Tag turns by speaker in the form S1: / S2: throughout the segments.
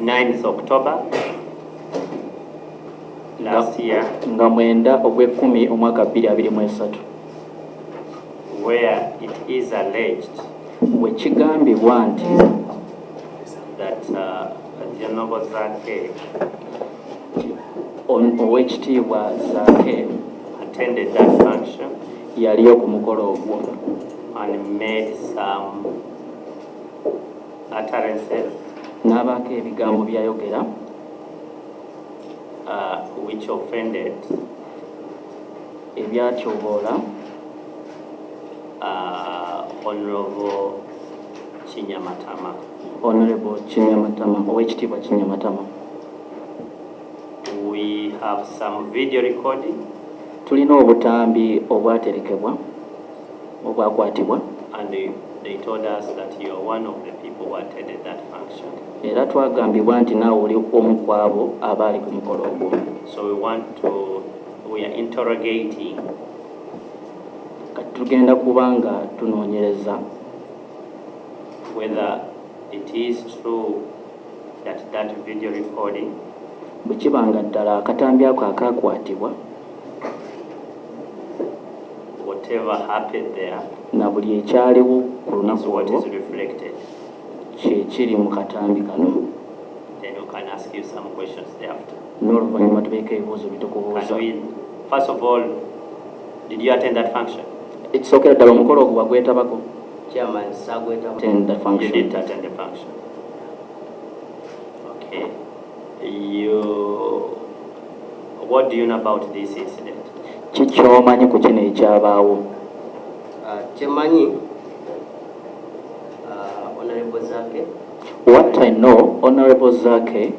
S1: 9th October last year,
S2: nga 9 ogw'Ekumi omwaka 2023,
S1: where it is alleged
S2: wekigambibwa nti
S1: that General Zake
S2: Oweekitiibwa Zake
S1: attended that function
S2: yaliyo ku mukolo ogwo
S1: and made some utterances
S2: n'abaako ebigambo byayogera
S1: which offended
S2: ebyatyoboola
S1: Honorable Kinyamatama.
S2: Honorable Kinyamatama, Oweekitiibwa Kinyamatama.
S1: We have some video recording.
S2: Tulina obutambi obwaterekebwa obwakwatibwa.
S1: And they told us that you are one of the people who attended that function.
S2: Era twagambibwa nti naawe oli omu ku abo abaali ku mukolo ogwo.
S1: So we are interrogating.
S2: Kati tugenda kubanga tunoonyereza
S1: whether it is true that that video recording
S2: bwe kibanga ddala akatambi ako akaakwatibwa
S1: whatever happened there
S2: na buli ekyaliwo ku lunaku
S1: what
S2: olwo
S1: is reflected.
S2: kiri mu katambi kano.
S1: Then we can ask you some questions thereafter.
S2: N'oluvannyuma tubeeko ebibuuzo bitukubuuza.
S1: First of all, did you attend that function?
S2: Ekisookera ddala omukolo ogwo bagwetabako.
S1: Chairman,
S2: Attend the function.
S1: You didn't attend the function. Okay. What do you know about this incident?
S2: Kikyomanyi ku kino ekyabaawo.
S1: Kyemanyi, Honorable Zake.
S2: What I know, Honorable Zake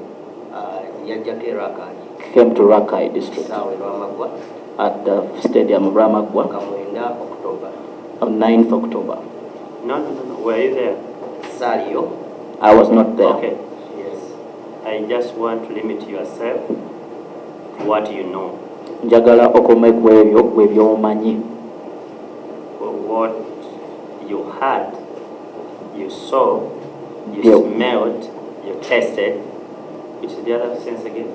S2: came to Rakai district at the stadium of Ramagwa on 9th October.
S1: No. Were you there? Sario.
S2: I was not there.
S1: Okay. Yes. I just want to limit yourself to what you know.
S2: Njagala okome ku ebyo by'omanyi.
S1: What you heard, you saw, you smelled, you tasted. Which is the other sense again?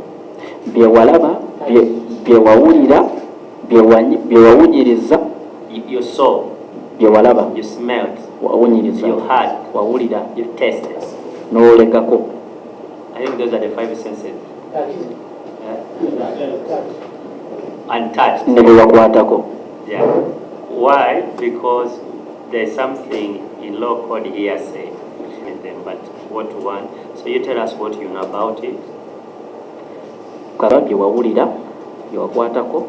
S2: Bye walaba, bye wawulira, bye wawunyiriza.
S1: You saw.
S2: Bye walaba.
S1: You smelled.
S2: Wawunyiriza.
S1: You heard.
S2: Wawulira.
S1: You tasted.
S2: N'olekako.
S1: I think those are the 5 senses. And touched.
S2: Ne bwe wakwatako.
S1: Yeah. Why? Because there's something in law called hearsay. But what one? So you tell us what you know about it.
S2: Kaba bye wawulira, bye wakwatako.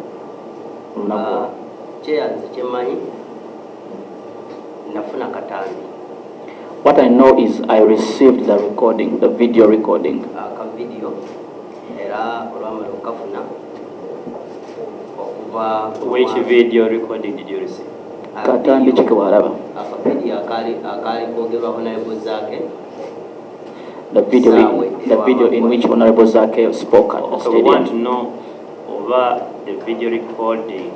S2: What I know is I received the recording, the video recording.
S1: Which video recording did you receive?
S2: Katambi ki ke walaba? The video in which Honorable Zake spoke at the stadium.
S1: We want to know over the video recording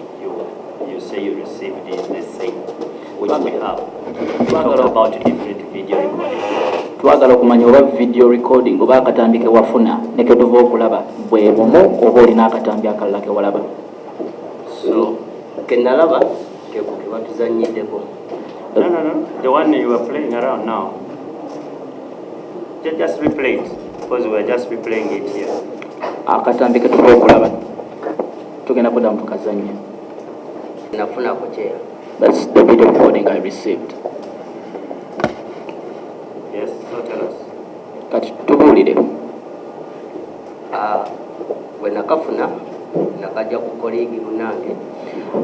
S1: you say you received is the same, which we have. We talk about different video recording.
S2: Twagala okumanya oba video recording oba akatambi ke wafuna ne ke tuva okulaba bwe bumu oba olina akatambi akalala ke walaba.
S1: So, kenalaba ke kukibatuzanyiddeko. No. The one you are playing around now. Just replay it because we are just replaying it here.
S2: Akatambi ke tuva okulaba tugenda kudamu tukazannya.
S1: Nafuna ko kye.
S2: That's the video recording I received.
S1: Yes, so tell us.
S2: Kati tubuulire.
S1: When nakafuna nakajja ku colleague munange.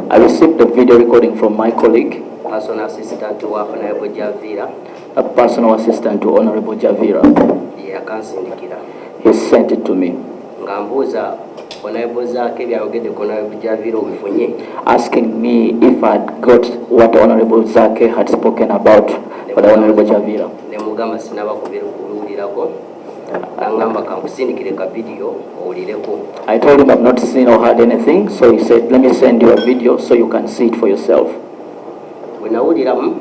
S2: I received the video recording from my colleague,
S1: personal assistant to Honorable Javira.
S2: A personal assistant to Honorable Javira.
S1: Yeah, akansindikira.
S2: He sent it to me.
S1: Ngambuuza Honorable Zake byayogedde ku Honorable Javira obifunye.
S2: Asking me if I'd got what Honorable Zake had spoken about for the Honorable Javira.
S1: Ne mugamba sinaba kubiwulirako. Nangamba kankusindikire ka video owulireko.
S2: I told him I've not seen or heard anything, so he said, let me send you a video so you can see it for yourself.
S1: When nawuliramu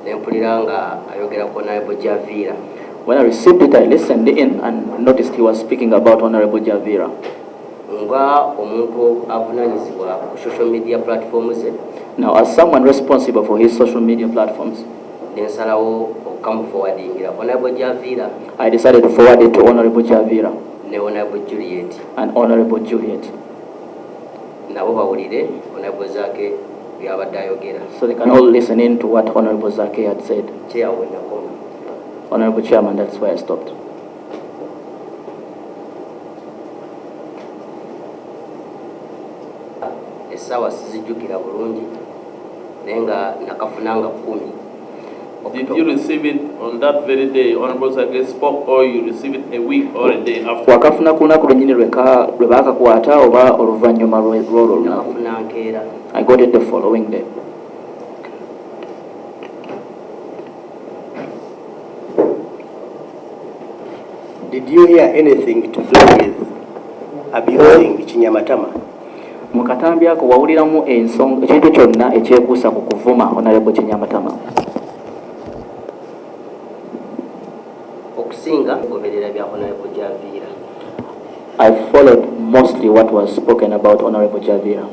S1: ne mpulira nga ayogera ku Honorable Javira.
S2: When I received it, I listened in and noticed he was speaking about Honorable Javira.
S3: Social media platforms.
S2: Now, as someone responsible for his social media platforms, I decided to forward it to Honorable Javira and Honorable Juliet. So they can all listen in to what Honorable Zake had said. Honorable Chairman, that's where I stopped.
S4: Did you receive it on that very day Honorable Zake spoke, or you receive it a week or a day after?
S2: I got it the following day.
S5: Did you hear anything to do with abusing Kinyamatama?
S2: Mukatambi ako wawuliramu ensonga ekintu kyonna ekyekuusa ku kuvuma Honorable Kinyamatama. I followed mostly what was spoken about Honorable Javira.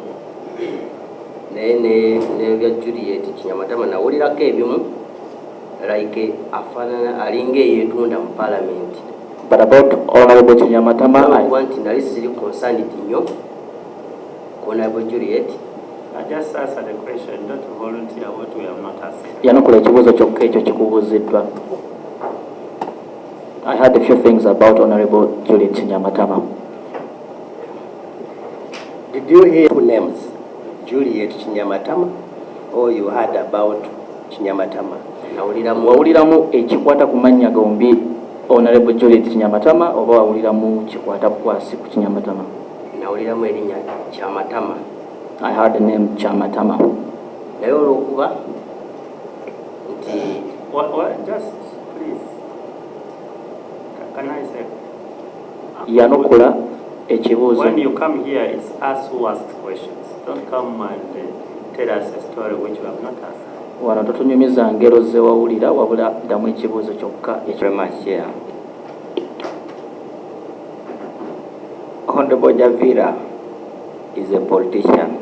S2: But about Honorable Kinyamatama,
S1: I just answered the question, don't volunteer what we have not asked.
S2: I heard a few things about Honorable Juliet Kinyamatama.
S5: Did you hear two names, Juliet Kinyamatama, or you heard about Kinyamatama?
S2: Wawuliramu ekikwata ku mannya gombi Honorable Juliet Kinyamatama oba wawuliramu kikwata kwasi ku Kinyamatama?
S3: Nawuliramu erinnya Kyamatama.
S2: I heard the name Kyamatama.
S3: Naye olw'okuba nti
S1: What, just please, can I say?
S2: Yanukula ekibuuzo.
S1: When you come here, it's us who ask questions. Don't come and tell us a story which you have not asked.
S2: Wano totunyumiza ngero ze wawulira wabula ddamu ekibuuzo kyokka.
S6: Honorable Javira is a politician,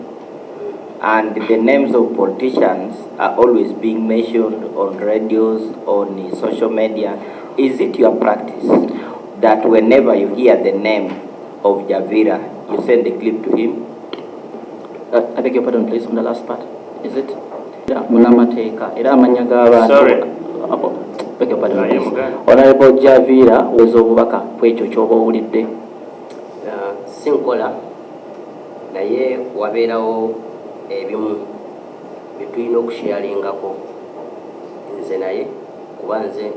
S6: and the names of politicians are always being mentioned on radios, on social media. Is it your practice that whenever you hear the name of Javira, you send a clip to him?
S2: I beg your pardon, please, on the last part. Is it?
S1: Sorry.
S2: Beg your pardon, please. Honorable Javira was obubaka kwekyo ky'oba owulidde.
S3: Sinkola naye wabeerawo ebimu bye tulina okushyalingako nze naye kuba nze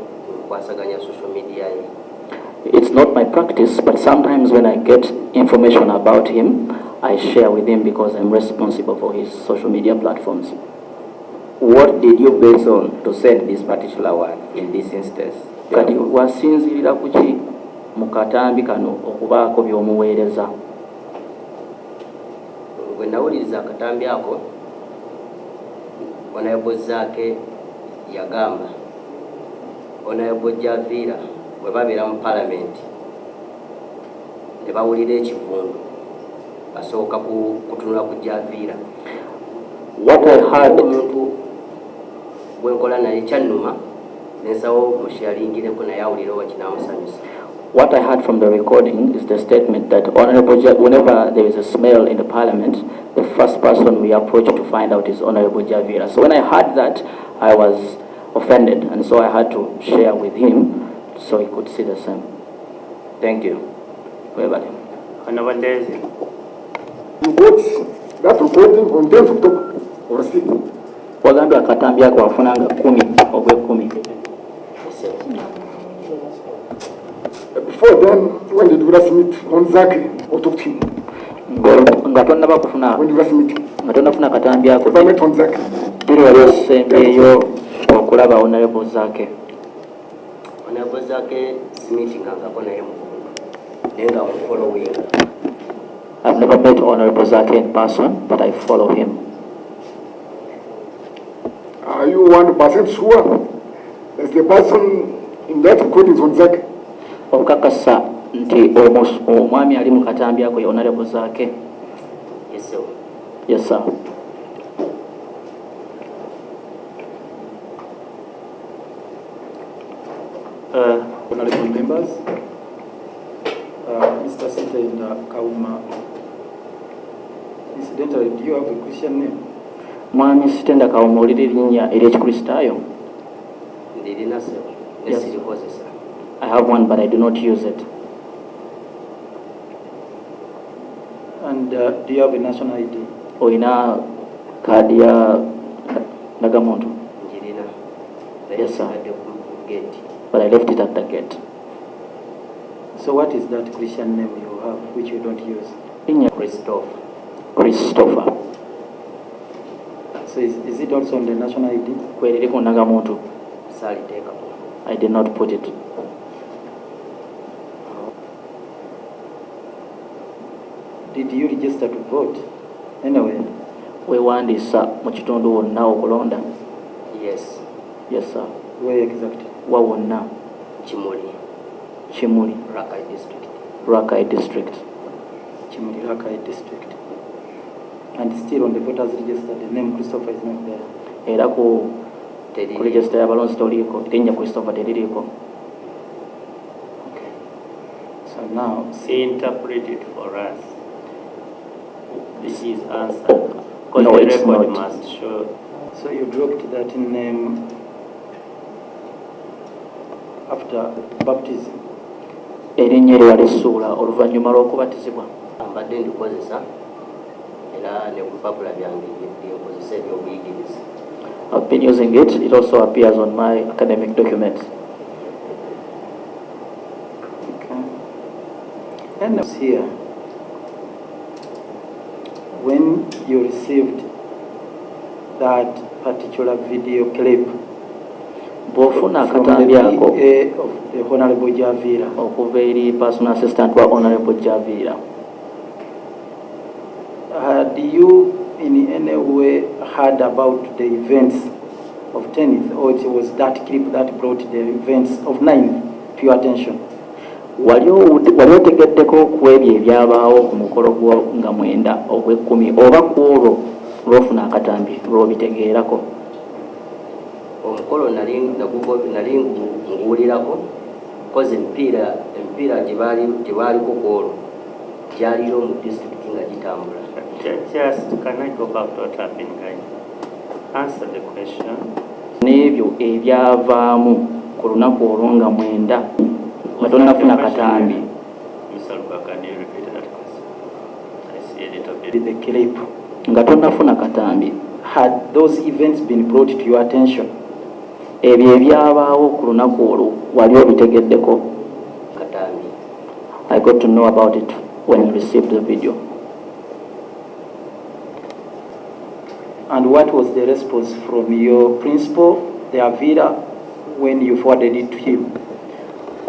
S3: nkwasaganya social media ye.
S2: It's not my practice, but sometimes when I get information about him, I share with him because I'm responsible for his social media platforms.
S6: What did you base on to send this particular one in this instance?
S2: Kati wasinzirira kuki mu katambi kano okubaako by'omuweereza?
S3: Bwe nawuliriza akatambi ako Honorable Zake yagamba Honorable Javira bwe babeera mu Parliament ne bawulira ekivundu basooka kutunula ku Javira.
S2: What I heard,
S3: omuntu bwe nkola naye kyannuma nensawo mushyalingireko naye awulire oba kinaamusanyusa.
S2: what I heard from the recording is the statement that whenever there is a smell in the Parliament, the first person we approach to find out is Honorable Javira. So when I heard that, I was offended, and so I had to share with him so he could see the same.
S6: Thank you.
S1: Honorable Daisy.
S7: You got that recording on 10th October or 6th?
S2: Wagambye akatambi ako wafunanga 10 ogw'ekumi.
S7: Before then, when did we last meet on Zaki or talk to him?
S2: Nga tonnaba kufuna
S7: When did we last meet?
S2: nga tonnafuna akatambi ako
S7: If I met on Zaki.
S2: biri wali osembeeyo okulaba Honorable Zake.
S3: Honorable Zake simitingangako naye mukubu naye nga mufollowing.
S2: I've never met Honorable Zake in person, but I follow him.
S7: Are you 100% sure that's the person in that recording on Zach?
S2: okakasa nti omwami ali mu katambi ako ye honorable Zaake?
S3: Yes, sir.
S2: Yes, sir.
S8: Honorable members, Mr. Sitenda Kauma, incidentally, do you have a Christian name?
S2: Mwami Sitenda Kauma olina erinnya ery'Ekikristaayo?
S3: Ndirina, sir.
S2: Yes.
S3: Sir.
S2: I have one, but I do not use it.
S8: And do you have a national ID?
S2: Olina kaadi ya Nagamuntu?
S3: Ndirina.
S2: Yes, sir.
S3: Gate.
S2: But I left it at the gate.
S8: So what is that Christian name you have, which you don't use?
S3: Christopher.
S2: Christopher.
S8: So is it also on the national ID?
S2: Kweliri ku Nagamuntu?
S3: Sali teka.
S2: I did not put it.
S8: Did you register to vote anyway?
S2: Weewandiisa mu kitundu wonna okulonda?
S3: Yes.
S2: Yes, sir.
S8: Where exactly?
S2: Wa wonna?
S3: Chimuli.
S2: Chimuli.
S3: Rakai district.
S2: Rakai district.
S8: Chimuli Rakai district. And still on the voters register, the name Christopher is not there.
S2: Era ku register y'abalonzi toliiko, erinnya Christopher teririiko.
S8: Okay. So now,
S1: Interpret it for us. This is answered. Because
S2: No,
S1: the
S2: it's
S1: record
S2: not.
S1: must show.
S8: so you dropped that name after baptism.
S2: Erinnya eryo walisuula oluvannyuma lw'okubatizibwa?
S3: Mbadde ndikozesa era ne ku bipapula byange byenkozesa ebyobuyigiriza.
S2: I've been using it. It also appears on my academic documents.
S8: Okay. And here, when you received that particular video clip
S2: Bw'ofuna
S8: from the
S2: akatambi ako
S8: PA of the Honorable Javira,
S2: okuva eri personal assistant wa Honorable Javira,
S8: had you in any way heard about the events of 10th, or it was that clip that brought the events of 9th to your attention?
S2: wali otegeddeko ku ebyo ebyabaawo ku mukolo nga 9 ogw'ekkumi oba ku olwo lw'ofuna akatambi lw'obitegeerako?
S3: Omukolo nali nguwulirako koze empiira gyebaliko ku olwo gyaliyo mu disitulikiti nga gitambula.
S1: Just, can I go back to what happened, guys? Answer the question.
S2: N'ebyo ebyavaamu ku lunaku olwo nga 9 nga tonnafuna katambi.
S1: Mr. Luka, can you repeat that question? I see a little bit.
S8: The clip,
S2: Nga tonnafuna katambi.
S8: had those events been brought to your attention?
S2: Ebyo ebyabaawo ku lunaku olwo wali obitegeddeko?
S3: Katambi.
S2: I got to know about it when I received the video.
S8: And what was the response from your principal, the Avira, when you forwarded it to him?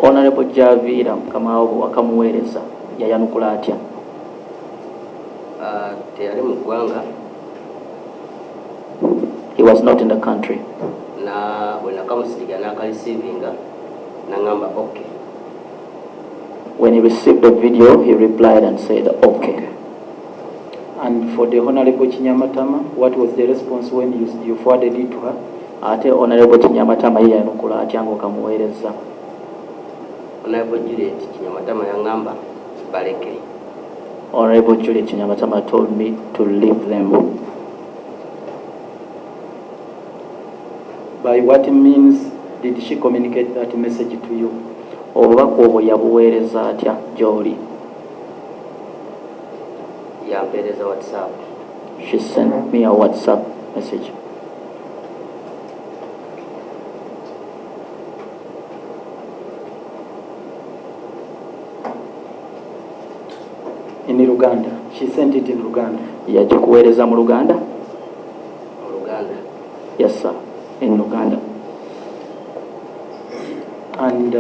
S2: Honorable Javira mukama wo wakamuweereza yayanukula atya?
S3: Teyali mu ggwanga
S2: He was not in the country.
S3: na bwe nakamusiriga n'akalisiivinga n'angamba okay.
S2: When he received the video, he replied and said, okay.
S8: And for the Honorable Chinyamatama, what was the response when you forwarded it to her?
S2: Ate Honorable Kinyamatama ye yayanukula atya ng'okamuweereza?
S3: Honorable Juliet Kinyamatama yangamba baleke.
S2: Honorable Juliet Kinyamatama told me to leave them.
S8: By what means did she communicate that message to you?
S2: Obubaka obwo yabuweereza atya gy'oli?
S3: Yampeereza WhatsApp.
S2: She sent me a WhatsApp message.
S8: In Uganda. She sent it in Uganda.
S2: Yagikuweereza mu Luganda?
S3: Mu Luganda.
S2: Yes, sir. In Uganda.
S8: And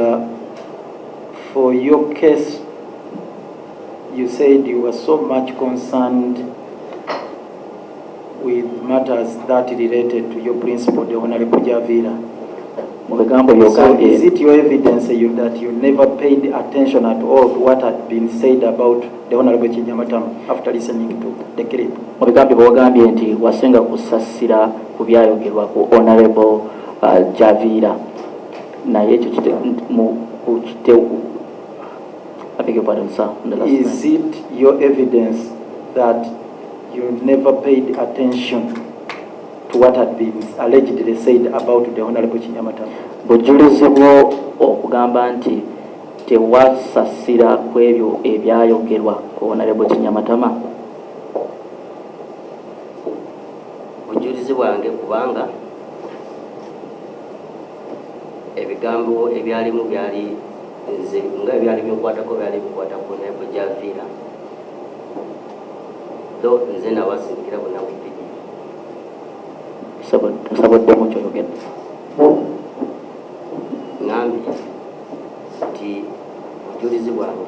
S8: for your case, you said you were so much concerned with matters that related to your principal, the Honorable Javira.
S2: mu bigambo
S8: So is
S2: byogambye
S8: it your evidence that you never paid attention at all to what had been said about the Honorable Kinyamatama after listening to the clip?
S2: mu bigambo byogambye nti wasenga kusasira ku byayogerwa ku Honorable Javiera naye ekyo I beg your pardon, sir.
S8: Is it your evidence that you never paid attention to what had been allegedly said about the Honorable Kinyamatama?
S2: Bujulizi bwo okugamba nti tewasasira ku ebyo ebyayogerwa ku Honorable Kinyamatama?
S3: Bujulizi bwange kubanga ebigambo ebyalimu byali nze nga byali bikwatako Honorable Javiera do nze nabasingira bonna ku video
S2: Sabaddemu kyoyogedde.
S3: ngambi nti bujulizi bwange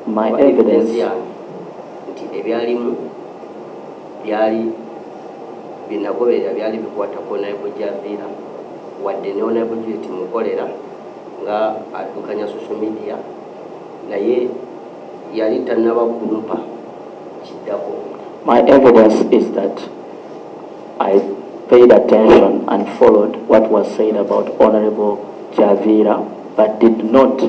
S2: My evidence
S3: yange nti ebyalimu byali binagoberera byali bikwatako Honorable Javiera wadde ne Honorable Juliet mukolera nga addukanya social media naye yali tannaba kumpa kiddako.
S2: My evidence is that I paid attention and followed what was said about Honorable Javiera, but did not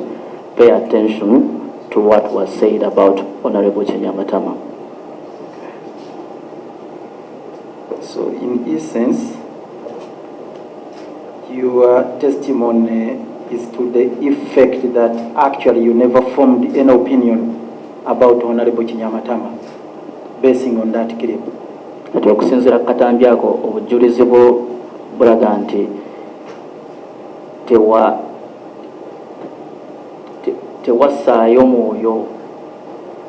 S2: pay attention to what was said about Honorable Kinyamatama.
S8: So in essence, your testimony is to the effect that actually you never formed an opinion about Honorable Kinyamatama, basing on that clip.
S2: Kati okusinziira ku katambi ako obujulizi bwo bulaga nti tewasaayo mwoyo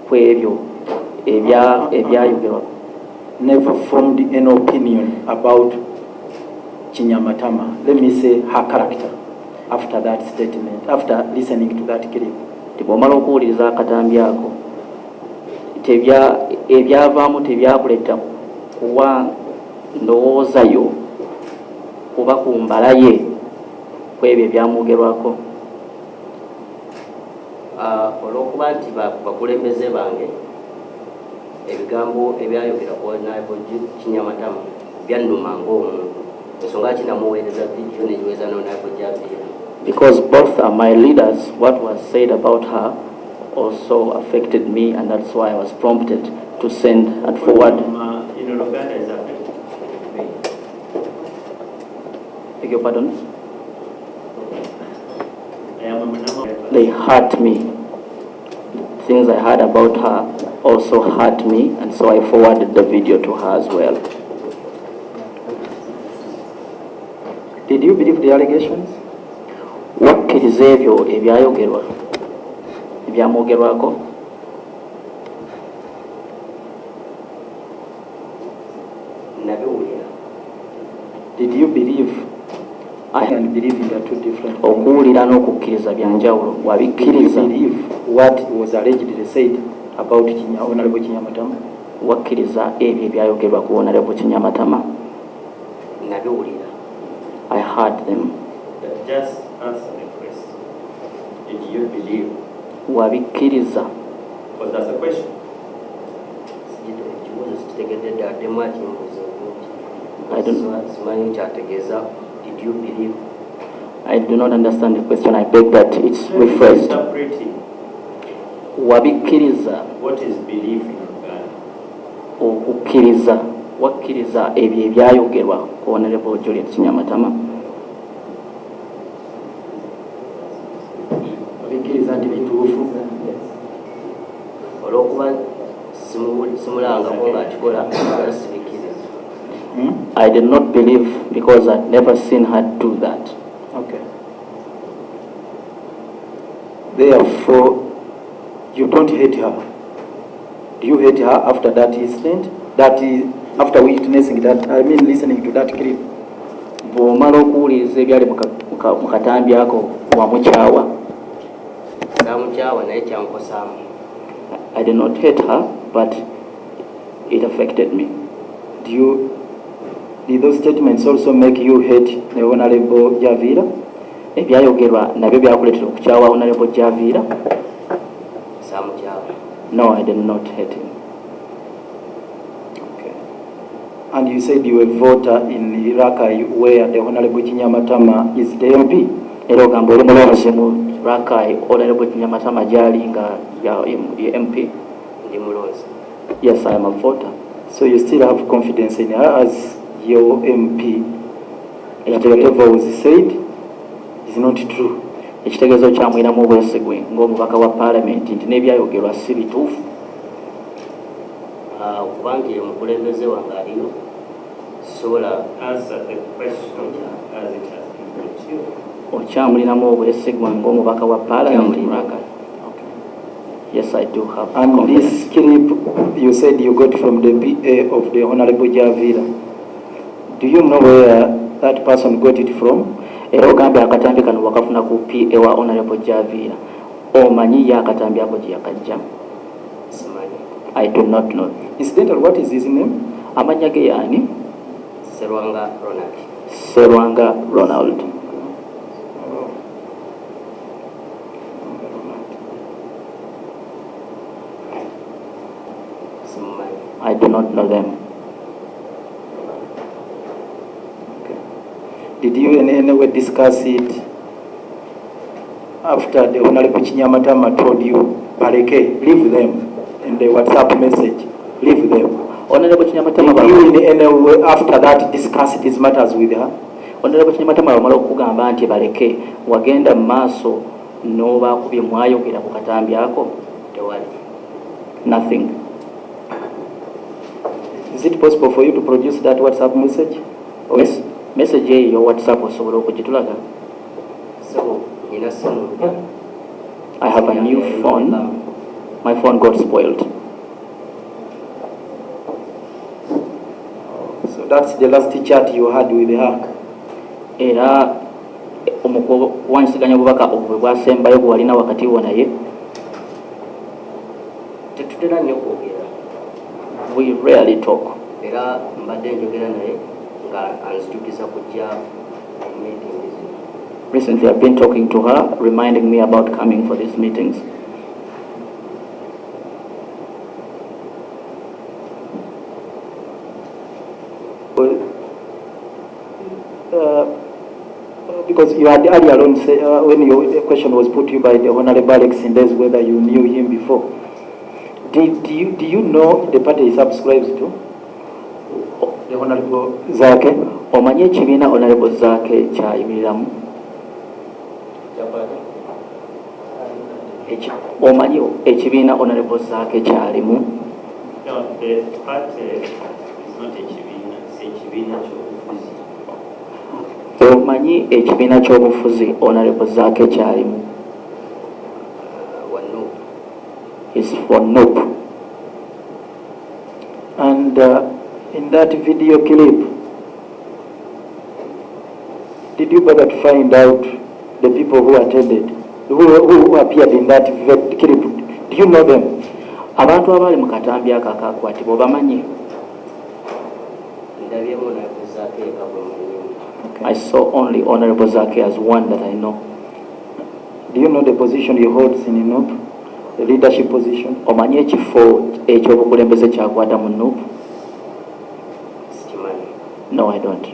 S2: ku ebyo ebyayogerwa.
S8: Never formed an opinion about Kinyamatama. Let me say her character after that statement, after listening to that clip.
S2: Tibwomala okuwuliriza akatambi ako ebyavaamu tebyakuleta kuwa ndowoozayo kuba ku mbala ye ku ebyo ebyamwogerwako.
S3: Olw'okuba nti bakulembeze bange ebigambo ebyayogera ku Honorable Kinyamatama byannuma ng'omuntu ensonga kinamuweereza vidiyo negiweza n'Honorable Javiera.
S2: Because both are my leaders, what was said about her also affected me, and that's why I was prompted to send and forward.
S1: Uganda is affected me.
S2: Beg your pardon?
S1: I am a number.
S2: They hurt me. Things I heard about her also hurt me, and so I forwarded the video to her as well.
S8: Did you believe the allegations?
S2: Wakkiriza ebyo ebyayogerwa ebyamwogerwako?
S3: Nabiwulira.
S8: Did you believe? I can believe in the two different things.
S2: Okuwulira n'okukkiriza bya njawulo.
S8: Did you
S2: Wabikkiriza?
S8: believe what was allegedly said about Honorable Kinyamatama?
S2: Wakkiriza ebyo ebyayogerwa ku Honorable Kinyamatama?
S3: Nabiwulira.
S2: I heard them.
S1: Just answer the question. Did you believe?
S2: Wabikkiriza?
S1: Because that's the question.
S3: Ekibuuzo sikitegedde ddala ddemu akimbuuza
S2: I don't-
S3: simanyi kyategeeza. Did you believe?
S2: I do not understand the question. I beg that it's rephrased.
S1: Interpreting
S2: Wabikkiriza?
S1: what is belief in Uganda.
S2: Okukkiriza? Wakkiriza ebyo ebyayogerwa ku Honorable Juliet Kinyamatama?
S8: Abikiriza nti bituufu.
S3: Olw'okuba simulangako ng'akikola era sibikkiriza.
S2: I did not believe because I'd never seen her do that.
S8: Okay. Therefore, you don't hate her. Do you hate her after that incident? That is, after witnessing that, I mean listening to that clip?
S2: Bw'omala okuwuliriza ebyali mu katambi ako wamukyawa?
S3: Saamukyawa naye kyankosaamu.
S2: I did not hate her, but it affected me.
S8: Did those statements also make you hate the Honorable Javiera?
S2: ebyayogerwa nabyo byakuleetera okukyawa Honorable Javiera? No, I did not hate him.
S8: Okay. And you said you were a voter in Rakai where the Honorable Kinyamatama is the MP?
S2: Era ogamba oli mulonzi mu Rakai Honorable Kinyamatama gyali nga MP?
S3: Ndi mulonzi.
S2: Yes, I am a voter.
S8: So you still have confidence in her as your MP? That whatever was said is not true?
S2: Ekitegeezo kyamwinamu obwesigwe ng'omubaka wa Parliament nti n'ebyayogerwa si bituufu?
S3: Kubanga ye mukulembeze wange aliyo sobola
S1: Answer the question as it has been put to you.
S2: Okyamulinamu obwesigwa ng'omubaka wa Parliament mu Rakai? Yes, I do have.
S8: And this clip you said you got from the PA of the Honorable Javiera. Do you know where that person got it from?
S2: Era ogambye akatambi kano wakafuna ku PA wa Honorable Javiera. Omanyi ye akatambi ako gye yakajja?
S3: simanyi.
S2: I do not know.
S8: Incidentally, what is his name?
S2: Amannya ge yaani?
S3: Serwanga Ronald.
S2: Serwanga Ronald.
S3: Simanyi.
S2: I do not know them.
S8: Did you in any way discuss it after the Honorable Kinyamatama told you, Bareke, leave them, in the WhatsApp message, leave them?
S2: Honorable Kinyamatama,
S8: Did you in any way after that discuss these matters with her?
S2: Honorable Kinyamatama bamala okugamba nti baleke wagenda mu maaso n'obaakubye mwayogera ku katambi ako?
S3: Tewali.
S2: Nothing.
S8: Is it possible for you to produce that WhatsApp message?
S2: Yes. Message eyo WhatsApp osobola okugitulaga?
S3: So, nina simu.
S2: I have a new phone. My phone got spoiled.
S8: So that's the last chat you had with her?
S2: Era omukuwanyisiganya obubaka obwo bwasembayo bwe walina wakati wo naye?
S3: Tetutera nnyo kwogera.
S2: We rarely talk.
S3: Era mbadde njogera naye nga anzijukisa kujja meetings.
S2: Recently I've been talking to her, reminding me about coming for these meetings.
S8: Because you had earlier on say, when the question was put to you by the Honorable Alex Indez whether you knew him before. Do you know the party he subscribes to? The Honorable Zake?
S2: Omanyi ekibiina Honorable Zake kyayimiriramu? Omanyi ekibiina Honorable Zake kyalimu?
S1: No, the party is not ekibiina, it's ekibiina ky'obufuzi.
S2: Omanyi ekibiina ky'obufuzi Honorable Zake kyalimu? Is for NOP.
S8: And in that video clip, did you bother to find out the people who attended, who appeared in that clip? Do you know them?
S2: Abantu abali mu katambi ako akakwatibwa obamanyi?
S3: Ndabyemu Honorable Zake ekabwe.
S2: I saw only Honorable Zake as one that I know.
S8: Do you know the position he holds in NOP? The leadership position?
S2: Omanyi ekifo ekyobukulembeze kyakwata mu NOP?
S3: Sikimanyi.
S2: No, I don't.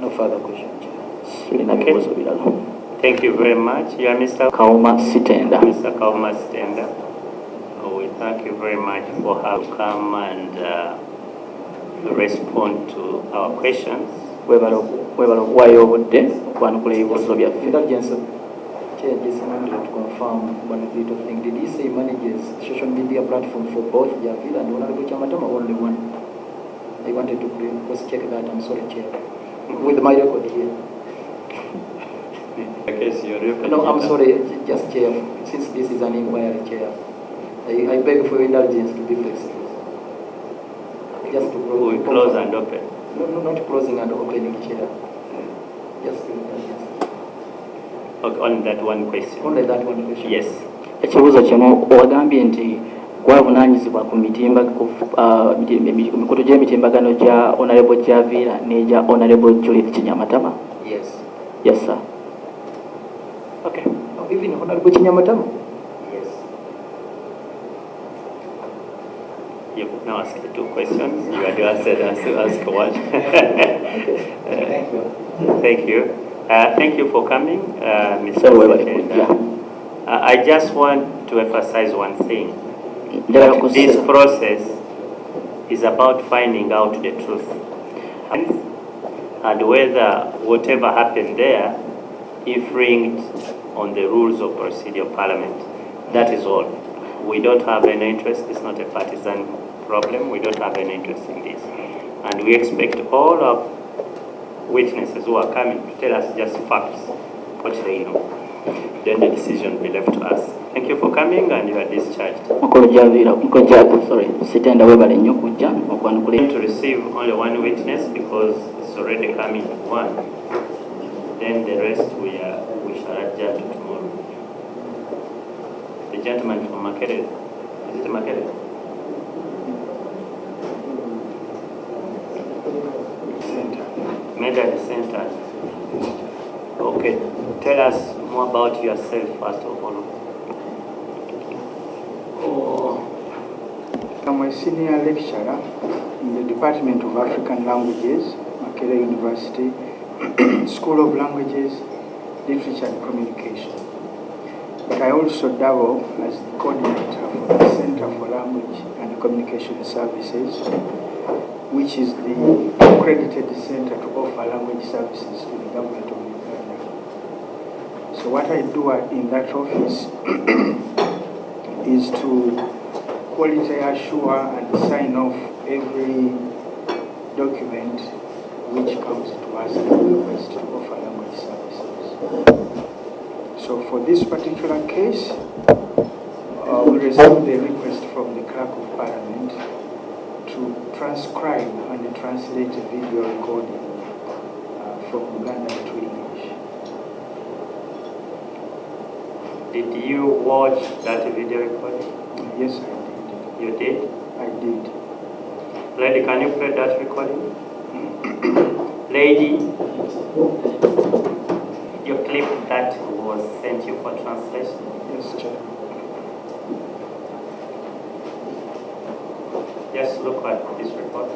S8: No further questions.
S1: Thank you very much. You are Mr.
S2: Kauma Sitenda.
S1: Mr. Kauma Sitenda. We thank you very much for having come and respond to our questions.
S2: Webala okuwaayo obudde okwanukula ebibuuzo byaffe.
S8: Chair, just wanted to confirm one little thing. Did he say he manages social media platform for both Javiera and Honorable Kinyamatama or only one? I wanted to cross-check that. I'm sorry, Chair. With my record here. No, I'm sorry, just Chair. Since this is an inquiry, Chair, I beg for your indulgence to be flexible. Just to
S1: we close and open.
S8: No, not closing and opening, Chair. Just to indulgence.
S1: Okay, on that one question.
S8: Only that one question.
S1: Yes.
S2: Ekibuuzo kimu owagambye nti gwavunaanyizibwa ku mikutu gy'emitimbagano gya Honorable Javiera n'egya Honorable Judith Kinyamatama?
S3: Yes.
S2: Yes, sir.
S1: Okay.
S8: Oh, even Honorable Kinyamatama?
S3: Yes.
S1: You've now asked 2 questions. You had ask one.
S3: Thank you.
S1: Thank you. Thank you for coming, Mr.
S2: So,
S1: Genda. I just want to emphasize one thing.
S2: This
S1: This process is about finding out the truth. And whether whatever happened there infringed on the rules of procedure of Parliament. That is all. We don't have any interest. It's not a partisan problem. We don't have any interest in this. And we expect all our witnesses who are coming to tell us just facts, what they know. Then the decision will be left to us. Thank you for coming, and you are discharged. To receive only one witness because it's already coming one. Then the rest we shall adjourn to tomorrow. The gentleman from Makerere. Is it Makerere? Maybe at the center. Okay. Tell us more about yourself first of all.
S9: I'm a senior lecturer in the Department of African Languages, Makerere University, School of Languages, Literature and Communication. But I also dabble as the coordinator for the Center for Language and Communication Services, which is the accredited center to offer language services to the government of Uganda. So what I do in that office is to quality assure and sign off every document which comes to us as a request to offer language services. So for this particular case, we received a request from the Clerk of Parliament to transcribe and translate a video recording from Uganda to English.
S1: Did you watch that video recording?
S9: Yes, I did.
S1: You did?
S9: I did.
S1: Lady, can you play that recording? Lady, your clip that was sent you for translation?
S9: Yes, Chair.
S1: Just look at this report.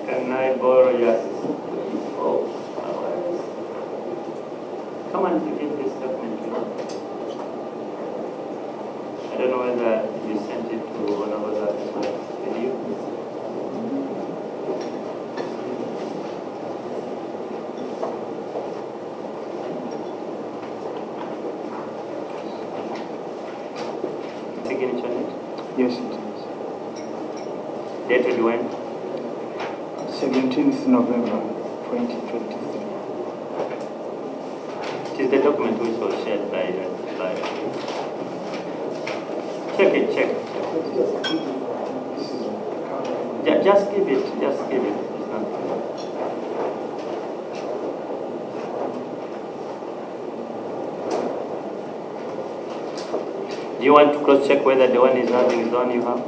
S1: Can I borrow your assistant? Oh, come and give this document to me. I don't know whether you sent it to one of us with you. Signature on it?
S9: Yes, it is.
S1: Dated when?
S9: 17th November 2023.
S1: It is the document which was shared by check it. Just give it. It's not. Do you want to cross check whether the one is having is the one you have?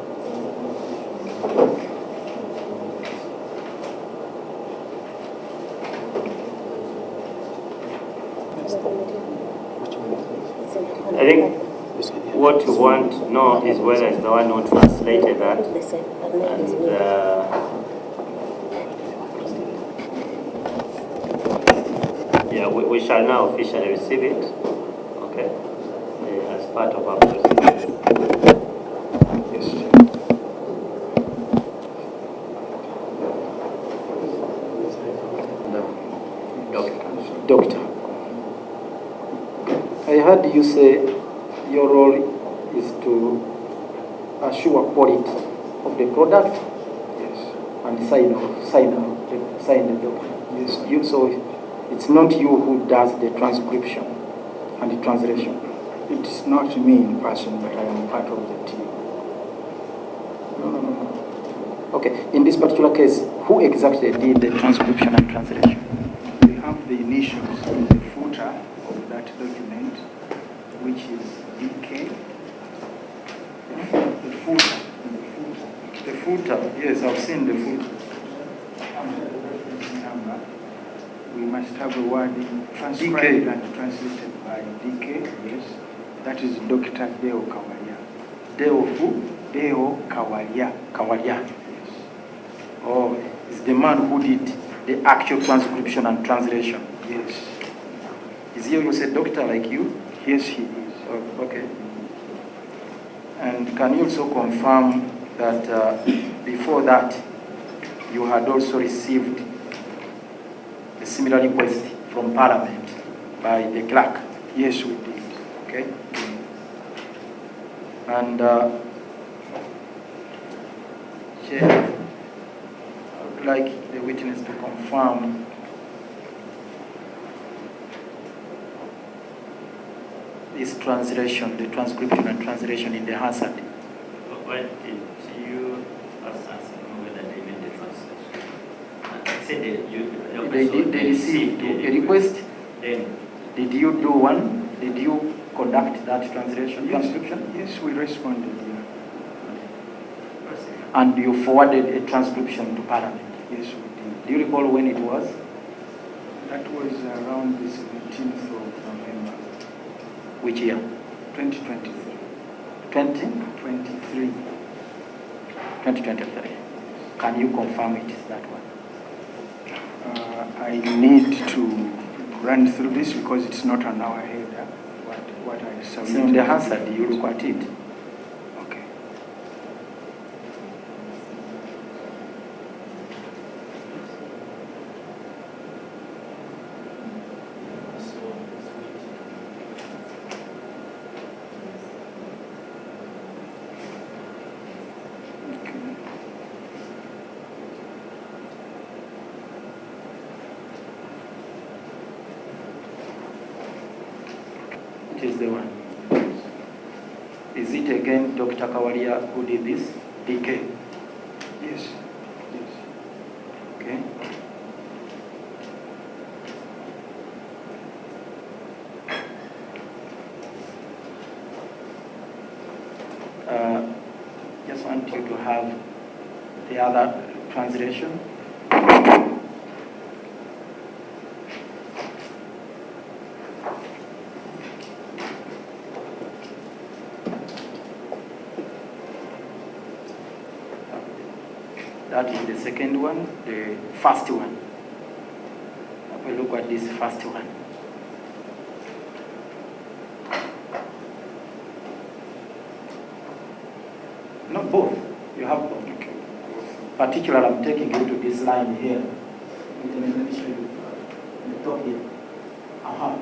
S1: I think what you want to know is whether it's the one who translated that. And, yeah, we shall now officially receive it, okay, as part of our procedure.
S9: Yes,
S8: Doctor, I heard you say your role is to assure quality of the product.
S9: yes,
S8: And sign the document.
S9: yes.
S8: So it's not you who does the transcription and the translation.
S9: It's not me in person, but I am part of the team.
S8: No. Okay, in this particular case, who exactly did the transcription and translation?
S9: We have the initials in the footer of that document, which is DK. The footer, yes, I've seen the footer. After the reference number, we must have a word transcribed and translated by DK, yes. That is Dr. Deo Kawalia.
S8: Deo who?
S9: Deo Kawalia.
S8: Kawalia.
S9: Yes.
S8: Oh, is the man who did the actual transcription and translation.
S9: Yes.
S8: Is he also a doctor like you?
S9: Yes, he is.
S8: Oh, okay. And can you also confirm that before that, you had also received a similar request from Parliament by the clerk?
S9: Yes, we did.
S8: Okay. And Chair, I would like the witness to confirm this translation, the transcription and translation in the Hansard.
S1: What did you assess whether they made the translation? Said
S8: They received a request.
S1: Then
S8: Did you do one? Did you conduct that translation,
S9: Yes.
S8: transcription?
S9: Yes, we responded, yeah.
S8: And you forwarded a transcription to Parliament.
S9: Yes, we did.
S8: Do you recall when it was?
S9: That was around the 17th of November,
S8: Which year?
S9: 2023.
S8: 2023. 2023. Can you confirm it is that one?
S9: I need to run through this because it's not on our head. What I
S8: So in
S9: submitted.
S8: the Hansard, you look at it.
S9: Okay.
S8: It is the one. Is it again Dr. Kawalia who did this? DK.
S9: Yes. Yes.
S8: Okay. Just want you to have the other translation. That is the second one, the first one. Have a look at this first one. Not both. You have both. Okay. Particularly, I'm taking you to this line here. Let me show you. The top here. Aha.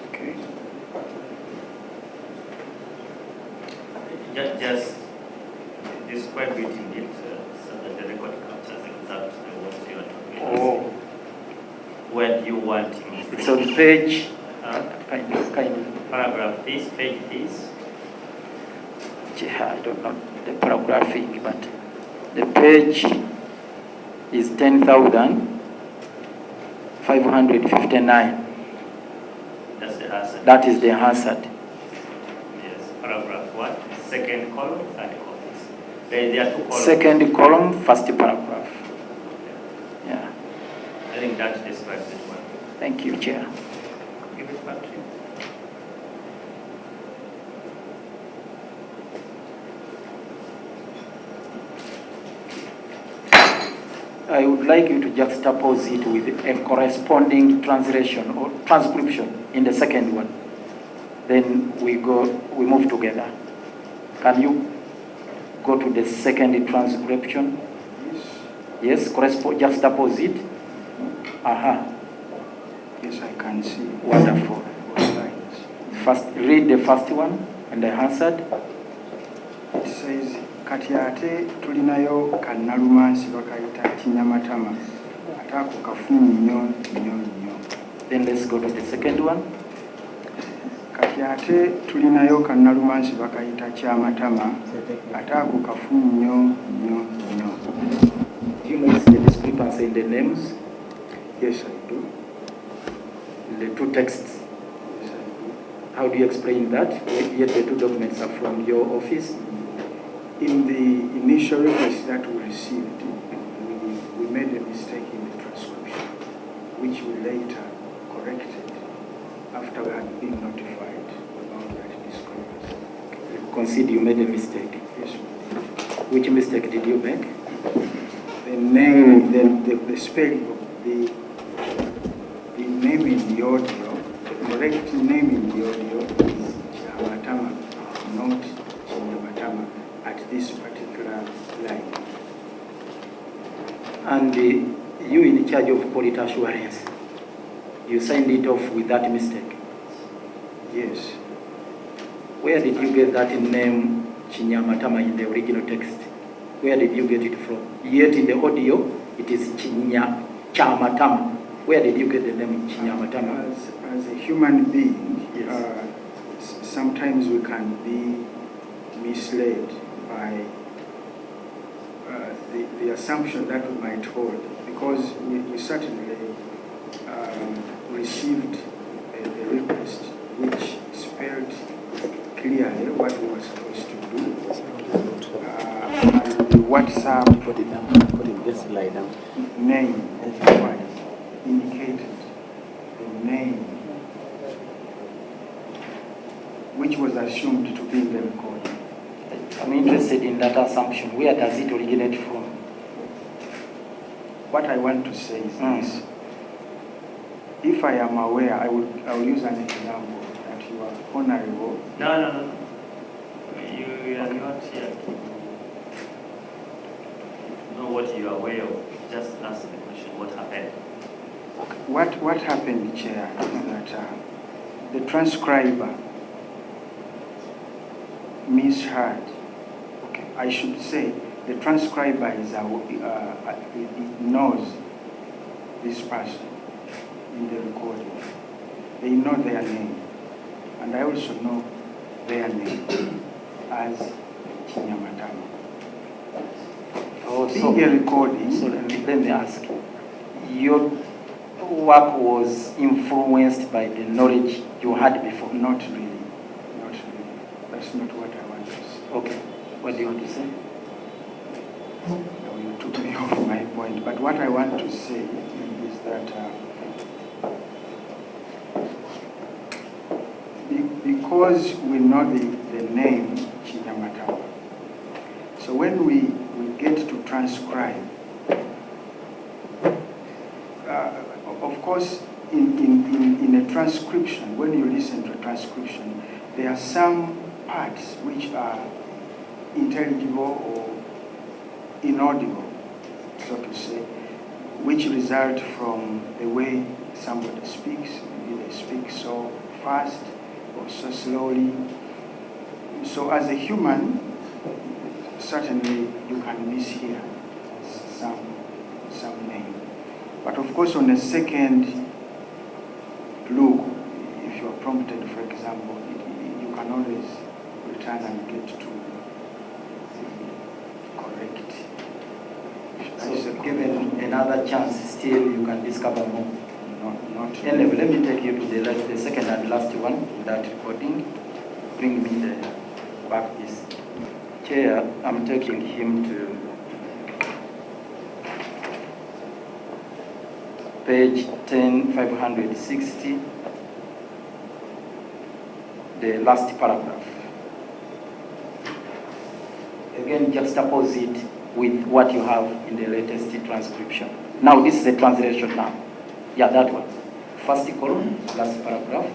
S9: Okay.
S1: just describe it in it so that the record captures exactly what you are talking about.
S8: Oh.
S1: Where do you want him?
S8: It's on page, kind of.
S1: Paragraph this, page this.
S8: Yeah, I don't know the paragraphing, but the page is 10,559.
S1: That's the answer.
S8: That is the Hansard.
S1: Yes. Paragraph what? Second column, third column. There are two columns.
S8: Second column, first paragraph. Yeah.
S1: I think that describes it well.
S8: Thank you, Chair.
S1: Give it back to you.
S8: I would like you to juxtapose it with a corresponding translation or transcription in the second one. Then we move together. Can you go to the second transcription?
S9: Yes.
S8: Yes, juxtapose it. Aha,
S9: Yes, I can see.
S8: wonderful.
S9: Both lines.
S8: First, read the first one and the Hansard.
S9: It says, kati ate tulinayo kannalumansi bakayita kinyamatama ate ako kafunyi nnyo nnyo nnyo.
S8: Then let's go to the second one.
S9: Kati ate tulinayo kannalumansi bakayita kyamatama ate ako kafunyi nnyo nnyo nnyo.
S8: Do you notice the discrepancy in the names,
S9: Yes, I do.
S8: in the two texts?
S9: Yes, I do.
S8: How do you explain that? Yet the two documents are from your office.
S9: In the initial request that we received, we made a mistake in the transcription. which we later corrected after we had been notified about that discrepancy.
S8: Concede you made a mistake.
S9: Yes, we did.
S8: Which mistake did you make?
S9: The name, the spelling of the name in the audio, the correct name in the audio is Chiamatama, not Chinyamatama, at this particular line.
S8: And you in charge of quality assurance, you signed it off with that mistake.
S9: Yes.
S8: Where did you get that name Chinyamatama in the original text? Where did you get it from? Yet in the audio, it is Chamatama. Where did you get the name Chinyamatama?
S9: As a human being,
S8: Yes.
S9: Sometimes we can be misled by the assumption that we might hold, because we certainly received a request which spelled clearly what we were supposed to do. And the WhatsApp name of the one indicated the name which was assumed to be in the recording.
S8: I'm interested in that assumption. Where does it originate from?
S9: What I want to say is this. If I am aware, I will use an example that you are honorable.
S1: No. You are not here to know what you are aware of. Just ask the question, what happened?
S9: What happened, Chair, is that the transcriber misheard. Okay, I should say the transcriber is knows this person in the recording. They know their name, and I also know their name as Chinyamatama.
S8: So,
S9: Being a recording.
S8: so let me ask you. Your work was influenced by the knowledge you had before?
S9: Not really. That's not what I want to say.
S8: Okay. What do you want to say?
S9: You took me off my point. But what I want to say is that because we know the name Chinyamatama, so when we get to transcribe, of course, in a transcription, when you listen to a transcription, there are some parts which are intelligible or inaudible, so to say, which result from the way somebody speaks. Maybe they speak so fast or so slowly. So as a human, certainly you can mishear some name. But of course, on a second look, if you are prompted, for example, you can always return and get to correct.
S8: So given another chance, still you can discover more.
S9: Not
S8: Anyway, let me take you to the second and last one in that recording. Bring me the back piece. Chair, I'm taking him to page 10,560, the last paragraph. Again, juxtapose it with what you have in the latest transcription. Now, this is a translation now. Yeah, that one. First column, last paragraph,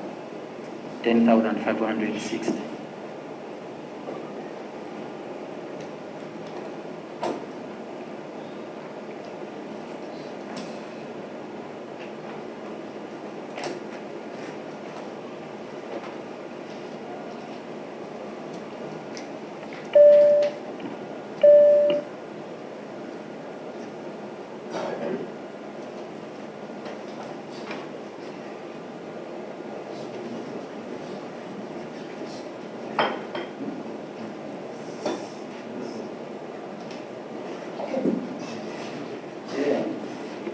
S8: 10,560.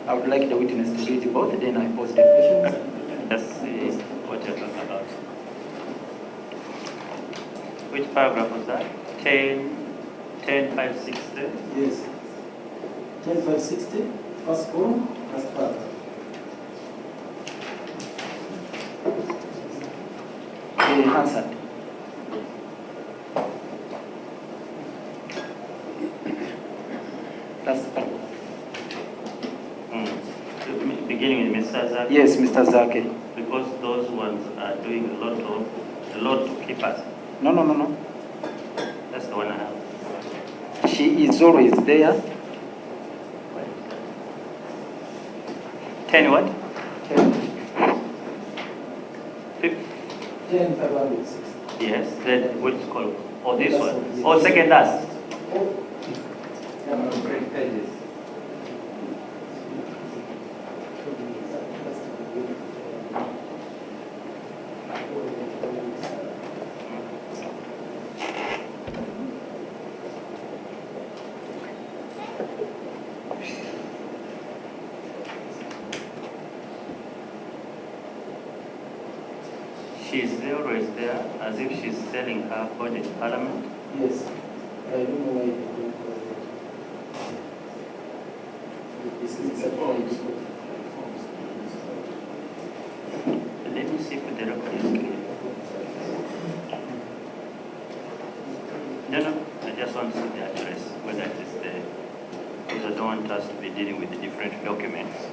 S8: I would like the witness to read both, then I pose the question.
S1: Let's see what you're talking about. Which paragraph was that? 10,560?
S8: Yes. 10,560, first column, last paragraph. Hansard. That's
S1: Beginning with Mr. Zaki?
S8: yes, Mr. Zaki.
S1: Because those ones are doing a lot to keep us.
S8: No.
S1: That's the one I have.
S8: She is always there.
S1: 10 what?
S8: 10, 560.
S1: Yes, then which column? Oh, this one. Oh, second last.
S3: pages.
S1: She's always there, as if she's selling her body in Parliament.
S8: Yes. I don't know why you don't call it. This is a point.
S1: Let me see if the record is clear. No, I just want to see the address, whether it is there. Because I don't want us to be dealing with the different documents.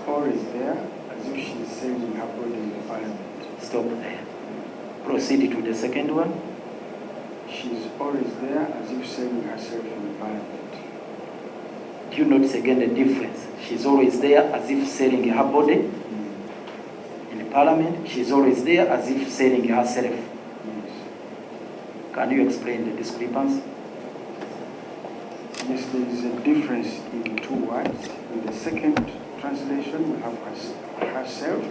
S9: Or is there, as if she's selling her body in the Parliament.
S8: Stop there. Proceed to the second one.
S9: She's always there, as if selling herself in the Parliament.
S8: Do you notice again the difference? She's always there as if selling her body. In the Parliament, she's always there as if selling herself.
S9: Yes.
S8: Can you explain the discrepancy?
S9: Yes, there is a difference in two words. In the second translation, we have herself,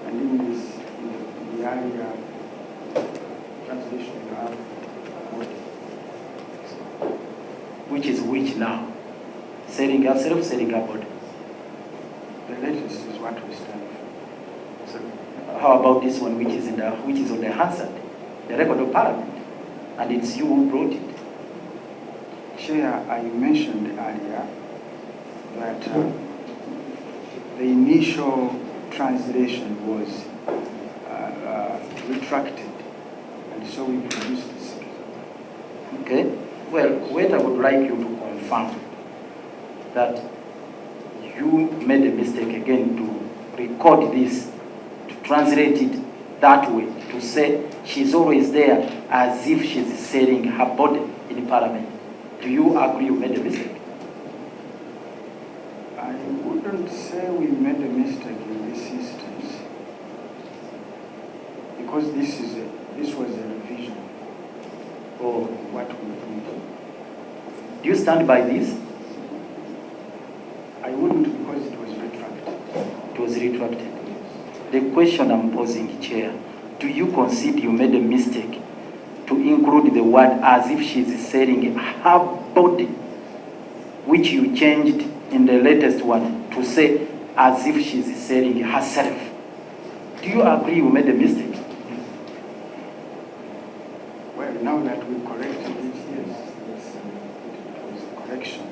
S9: and in the earlier translation, we have body.
S8: Which is which now? Selling herself, selling her body.
S9: The latest is what we stand for.
S8: So how about this one, which is on the Hansard, the record of Parliament, and it's you who brought it?
S9: Chair, I mentioned earlier that the initial translation was retracted, and so we produced this.
S8: Okay. Well, what I would like you to confirm that you made a mistake again to record this, to translate it that way, to say she's always there as if she's selling her body in Parliament. Do you agree you made a mistake?
S9: I wouldn't say we made a mistake in this instance, because this was a revision of what we did.
S8: Do you stand by this?
S9: I wouldn't, because it was retracted.
S8: It was retracted. The question I'm posing, Chair, do you concede you made a mistake to include the word as if she's selling her body, which you changed in the latest one to say as if she's selling herself? Do you agree you made a mistake?
S9: Well, now that we corrected it, yes, it was a correction.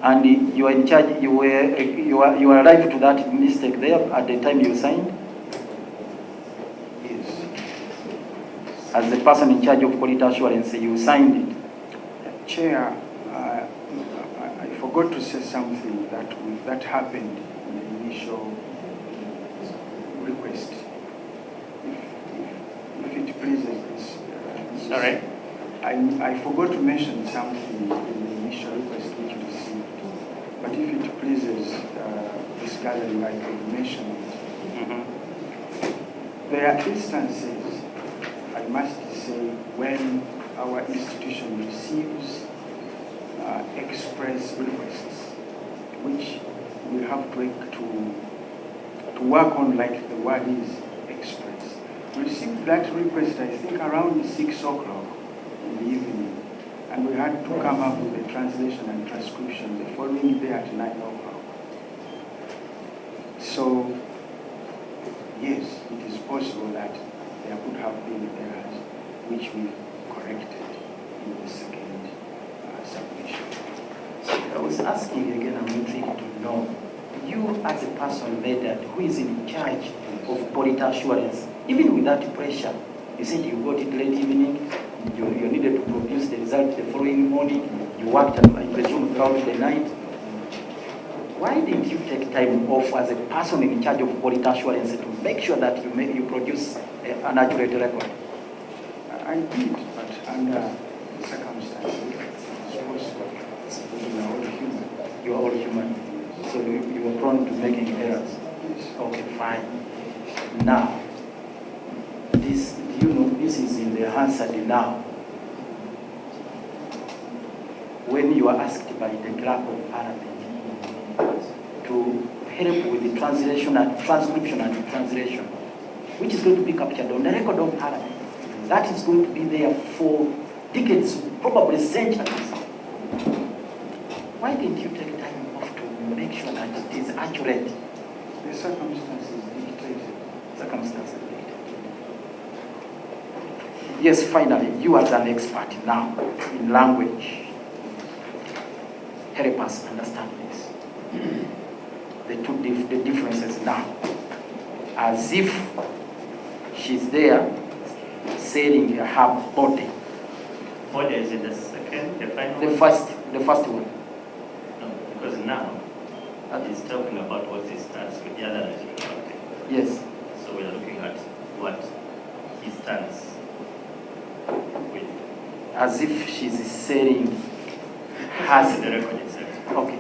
S8: And you are in charge, you were alive to that mistake there at the time you signed?
S9: Yes.
S8: As the person in charge of quality assurance, you signed it?
S9: Chair, I forgot to say something that happened in the initial request. If it pleases this.
S1: All right.
S9: I forgot to mention something in the initial request which you received. But if it pleases this gathering, I can mention it. There are instances, I must say, when our institution receives express requests, which we have to work on, like the word is express. We received that request, I think, around 6 o'clock in the evening, and we had to come up with a translation and transcription the following day at 9 o'clock. So, yes, it is possible that there could have been errors which we corrected in the second submission.
S8: I was asking again, I'm intrigued.
S10: to know, you as a person leader who is in charge of quality assurance, even without pressure, you said you got it late evening, you needed to produce the result the following morning, you worked, I presume, throughout the night. Why didn't you take time off as a person in charge of quality assurance to make sure that you produce an accurate record?
S9: I did, but under circumstances, we are all human.
S10: You are all human. So you are prone to making errors. Okay, fine. Now, this, you know, this is in the Hansard now. When you are asked by the clerk of parliament to help with the translation and transcription and translation, which is going to be captured on the record of parliament, that is going to be there for decades, probably centuries. Why didn't you take time off to make sure that it is accurate?
S9: The circumstances dictated.
S10: Circumstances dictated. Yes, finally, you as an expert now in language, help us understand this. The differences now. As if she's there selling her body.
S1: Body is in the second, the final
S10: The
S1: one?
S10: first one.
S1: No, because now that is talking about what he starts with the other that you talked.
S10: Yes.
S1: So we are looking at what he stands with.
S10: As if she's selling
S1: Has the record itself.
S10: Okay.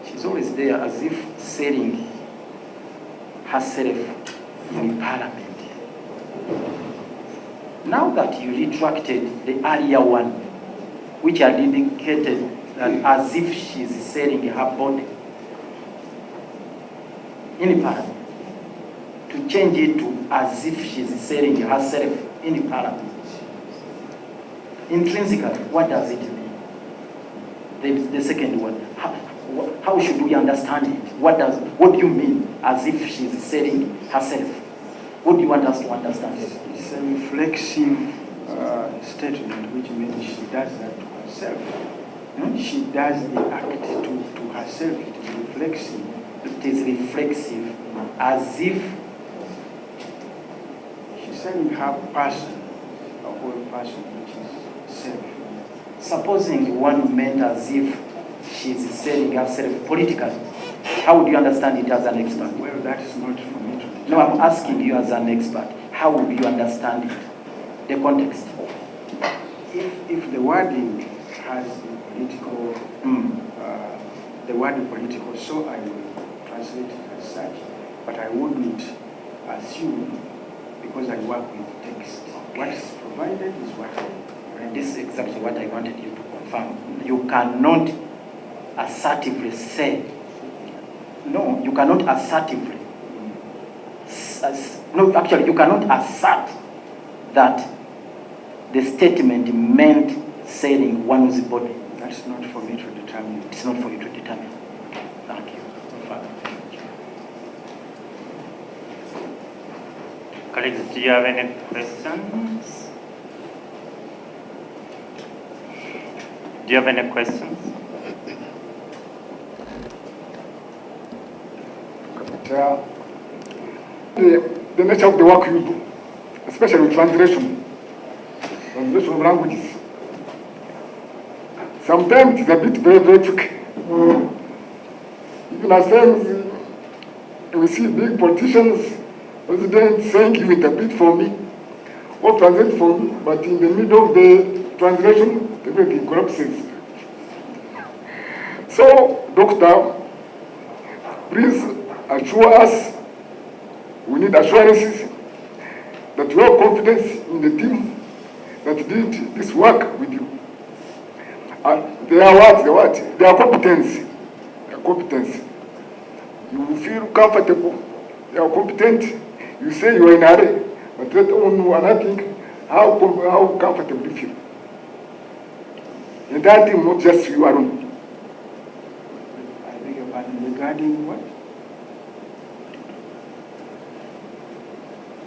S10: She's always there as if selling herself in parliament. Now that you retracted the earlier one, which had indicated that as if she's selling her body in parliament, to change it to as if she's selling herself in parliament. Intrinsically, what does it mean? The second one, how should we understand it? What do you mean as if she's selling herself? What do you want us to understand?
S9: It's a reflexive statement, which means she does that to herself. She does the act to herself. It is reflexive.
S10: It is reflexive, as if
S9: she's selling her person, a whole person, which is self.
S10: Supposing one meant as if she's selling herself politically, how would you understand it as an expert?
S9: Well, that is not for me to determine.
S10: No, I'm asking you as an expert. How would you understand it? The context.
S9: If the wording has a political, the word political, so I will translate it as such. But I wouldn't assume, because I work with text. What is provided is what I.
S10: And this is exactly what I wanted you to confirm. You cannot assertively say. No, you cannot assertively. No, actually, you cannot assert that the statement meant selling one's body.
S9: That's not for me to determine.
S10: It's not for you to determine. Thank you.
S1: Colleagues, do you have any questions? Do you have any questions?
S7: The nature of the work you do, especially translation of languages. Sometimes it's a bit very tricky. Even at times, we see big politicians, presidents saying you interpret for me or translate for me, but in the middle of the translation, everything collapses. So, Doctor, please assure us, we need assurances that you have confidence in the team that did this work with you. They are what? They are competence. Their competence. You feel comfortable. They are competent. You say you are in a hurry, but let on know nothing. How comfortable you feel. And that thing, not just you alone.
S9: I beg your pardon, regarding what?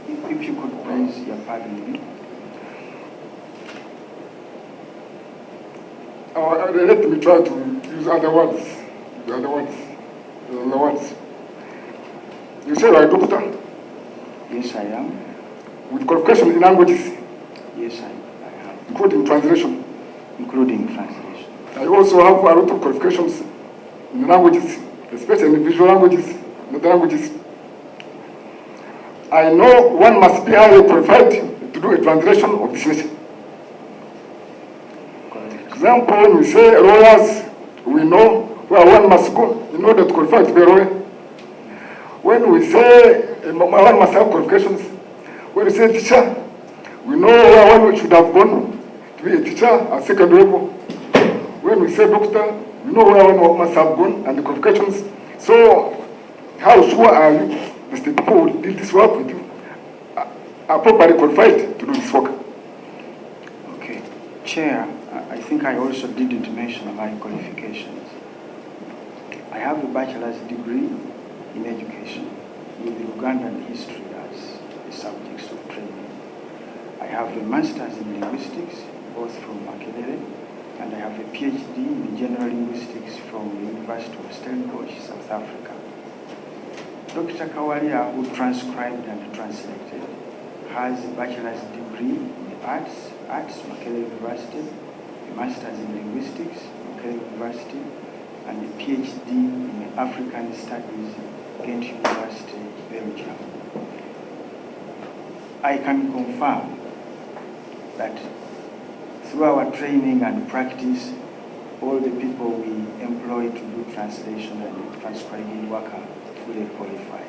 S10: If
S9: you could please, pardon me.
S7: Let me try to use other words. You say you are a doctor?
S9: Yes, I am.
S7: With qualification in languages?
S9: Yes, I am.
S7: Including translation?
S9: Including translation.
S7: I also have a lot of qualifications in languages, especially in visual languages, not languages. I know one must be highly qualified to do a translation of this nature. For example, when we say lawyers, we know where one must go in order to qualify to be a lawyer. When we say one must have qualifications, when we say teacher, we know where one should have gone to be a teacher at secondary level. When we say doctor, we know where one must have gone and the qualifications. So, how sure are you that the people who did this work with you are properly qualified to do this work?
S9: Okay. Chair, I think I also didn't mention my qualifications. I have a bachelor's degree in education with Ugandan history as the subjects of training. I have a master's in linguistics, both from Makerere, and I have a PhD in general linguistics from the University of Stellenbosch, South Africa. Dr. Kawalia, who transcribed and translated, has a bachelor's degree in arts, Makerere University, a master's in linguistics, Makerere University, and a PhD in African Studies, Ghent University, Belgium. I can confirm that through our training and practice, all the people we employ to do translation and transcribing work are fully qualified.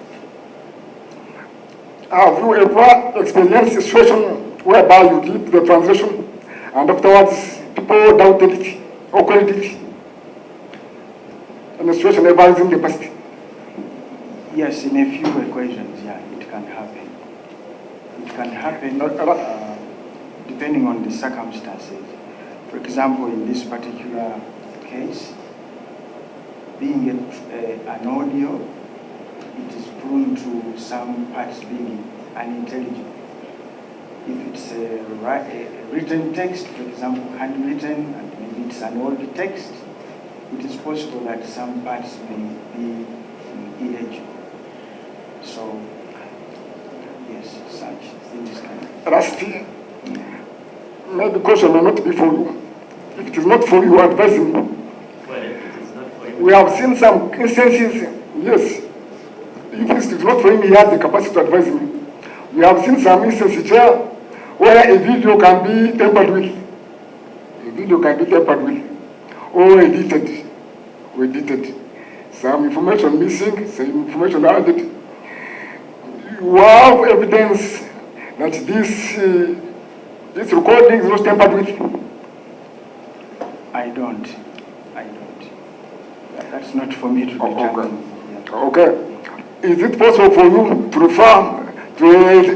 S7: Have you ever experienced a situation whereby you did the translation and afterwards people doubted it or queried it? And the situation ever is in the past?
S9: Yes, in a few equations, yeah, it can happen. It can happen depending on the circumstances. For example, in this particular case, being an audio, it is prone to some parts being unintelligible. If it's a written text, for example, handwritten, and maybe it's an old text, it is possible that some parts may be illegible. So, yes, such things can happen.
S7: Rusty, maybe question may not be for you. If it is not for you, advise me.
S1: Well, if it is not for you,
S7: We have seen some instances, yes. If it is not for him, he has the capacity to advise me. We have seen some instances here where a video can be tampered with. A video can be tampered with. Or edited. Some information missing, some information added. You have evidence that this recording is not tampered with.
S9: I don't. That's not for me to determine.
S7: Okay. Is it possible for you to refer to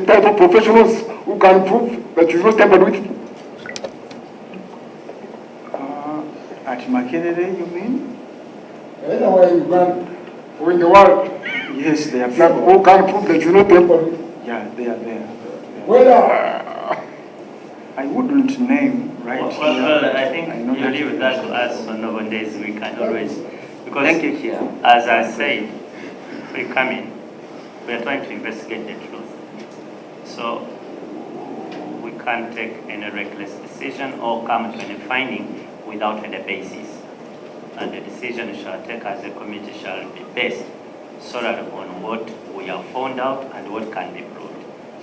S7: a type of professionals who can prove that it's not tampered with?
S9: At Makerere, you mean?
S7: Anywhere in Uganda or in the world.
S9: Yes, they are
S7: That
S9: people.
S7: who can prove that it's not tampered with?
S9: Yeah, they are there.
S7: Where?
S9: I wouldn't name right here.
S1: well, I think
S9: know
S1: you
S9: that
S1: leave that to us on our days. We can always, because
S3: Thank you, Chair.
S1: as I said, we come in, we are trying to investigate the truth. So we can't take any reckless decision or come to any finding without any basis. And the decision we shall take as a committee shall be based solely on what we have found out and what can be proved.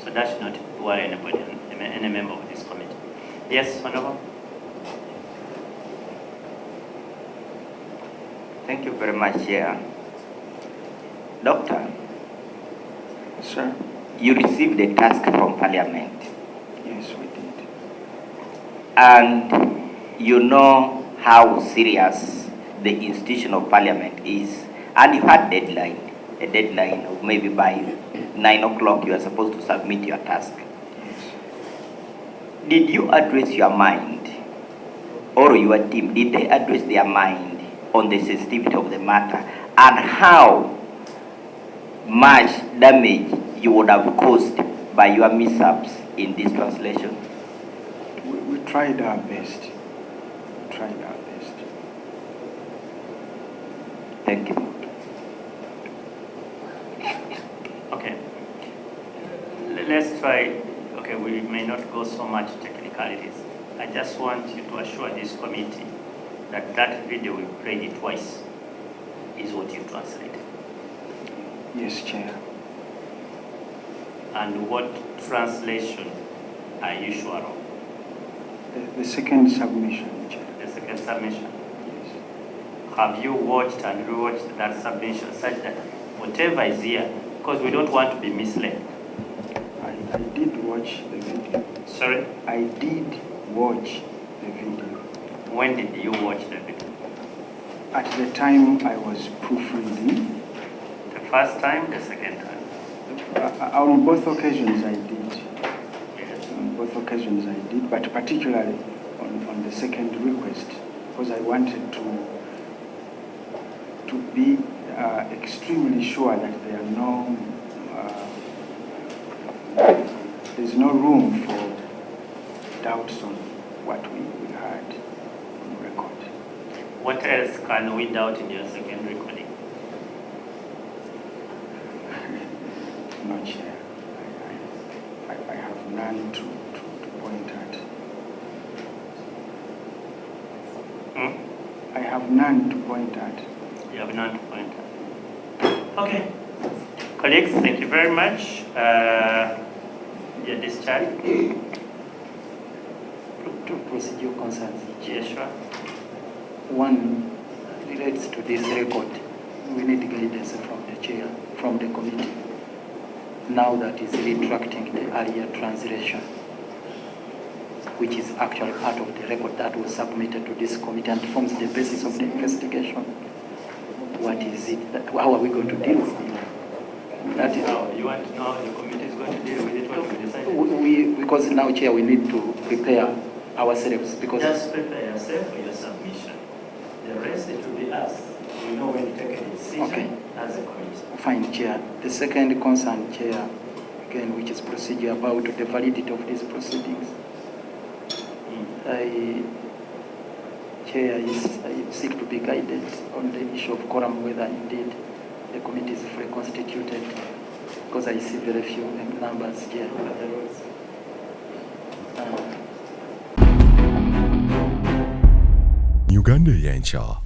S1: So that should not worry anybody, any member of this committee. Yes, Honorable?
S6: Thank you very much, Chair. Doctor,
S9: Sir?
S6: you received a task from Parliament,
S9: Yes, we did.
S6: and you know how serious the institution of Parliament is, and you had a deadline of maybe by 9 o'clock you are supposed to submit your task. Did you address your mind, or your team, did they address their mind on the sensitivity of the matter, and how much damage you would have caused by your mishaps in this translation?
S9: We tried our best. We tried our best.
S6: Thank you.
S1: Okay. Let's try. Okay, we may not go so much technicalities. I just want you to assure this committee that that video we played it twice is what you translated.
S9: Yes, Chair.
S1: And what translation are you sure of?
S9: The second submission, Chair.
S1: The second submission.
S9: Yes.
S1: Have you watched and rewatched that submission such that whatever is here, because we don't want to be misled?
S9: I did watch the video.
S1: Sorry?
S9: I did watch the video.
S1: When did you watch the video?
S9: At the time I was proofreading.
S1: The first time, the second time?
S9: On both occasions I did.
S1: Yes.
S9: On both occasions I did, but particularly on the second request, because I wanted to be extremely sure that there are no there's no room for doubts on what we had on record.
S1: What else can we doubt in your second recording?
S9: No, Chair. I have none to point at. I have none to point at.
S1: You have none to point at. Okay. Colleagues, thank you very much. Your discharge.
S10: Two procedural concerns.
S1: Yes, sure.
S10: One relates to this record. We need guidance from the chair, from the committee, now that is retracting the earlier translation, which is actually part of the record that was submitted to this committee and forms the basis of the investigation. What is it? How are we going to deal with it? That is
S1: Now, you want to know how the committee is going to deal with it, what we decided?
S10: because now, Chair, we need to prepare ourselves because
S1: Just prepare yourself for your submission. The rest, it will be us. We know when to take a decision
S10: Okay.
S1: as a committee.
S10: fine, Chair. The second concern, Chair, again, which is procedure about the validity of these proceedings. Chair, I seek to be guided on the issue of quorum, whether indeed the committee is fully constituted, because I see very few numbers here.
S11: Uganda Eyenkya.